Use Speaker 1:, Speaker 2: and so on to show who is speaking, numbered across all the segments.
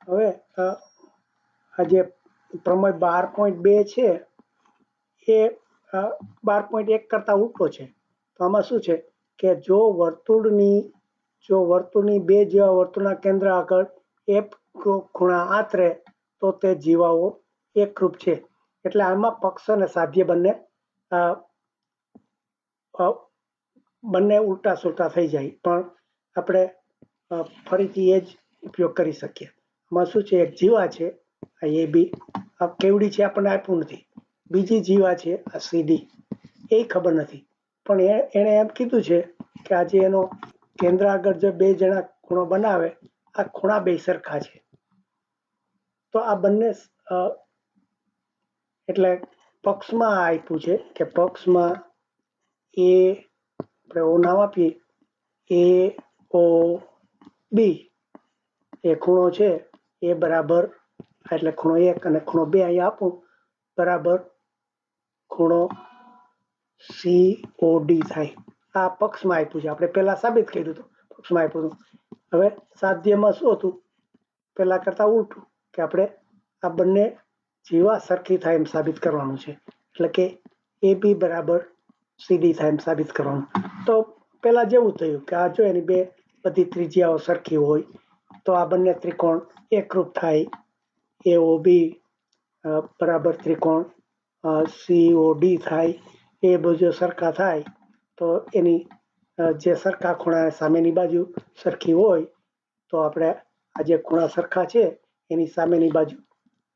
Speaker 1: હવે આ જે પ્રમેય 12.2 છે એ 12.1 કરતા ઉલટો છે. તો આમાં શું છે કે જો વર્તુળની બે જેવા વર્તુળના કેન્દ્ર આગળ એક ખૂણા આંતરે તો તે જીવાઓ એકરૂપ છે. એટલે આમાં પક્ષ અને સાધ્ય બંને ઉલટા સુલટા થઈ જાય, પણ આપણે ફરીથી એ જ ઉપયોગ કરી શકીએ. આમાં શું છે, એક જીવા છે આ એ બી, આ કેવડી છે આપણને આપ્યું નથી. બીજી જીવા છે આ સીડી, એ ખબર નથી, પણ એણે એમ કીધું છે કે આજે એનો કેન્દ્ર આગળ જો બે જણા ખૂણો બનાવે, આ ખૂણા બે સરખા છે. તો આ બંને એટલે પક્ષમાં આપ્યું છે કે પક્ષમાં એ આપણે ઓ નામ આપીએ એ ઓ બી, એ ખૂણો છે એ બરાબર, એટલે ખૂણો 1 અને ખૂણો 2 અહીંયા આપું બરાબર ખૂણો COD થાય. આ પક્ષમાં આપ્યું છે, આપણે પહેલા સાબિત કર્યું હતું પક્ષમાં આપ્યું હતું. હવે સાધ્યમાં શું હતું, પહેલા કરતા ઉલટું, કે આપણે આ બંને જીવા સરખી થાય એમ સાબિત કરવાનું છે. એટલે કે AB બરાબર CD થાય એમ સાબિત કરવાનું. તો પહેલા જેવું થયું કે આ જો એની બધી ત્રિજ્યાઓ સરખી હોય તો આ બંને ત્રિકોણ એકરૂપ થાય. AOB બરાબર ત્રિકોણ COD થાય. એ બધું સરખા થાય તો એની જે સરખા ખૂણા સામેની બાજુ સરખી હોય તો આપણે આ જે ખૂણા સરખા છે એની સામેની બાજુ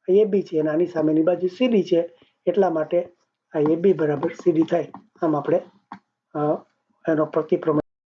Speaker 1: AB છે અને આની સામેની બાજુ CD છે, એટલા માટે આ AB બરાબર CD થાય. આમ આપણે એનો પ્રતિપ્રમેય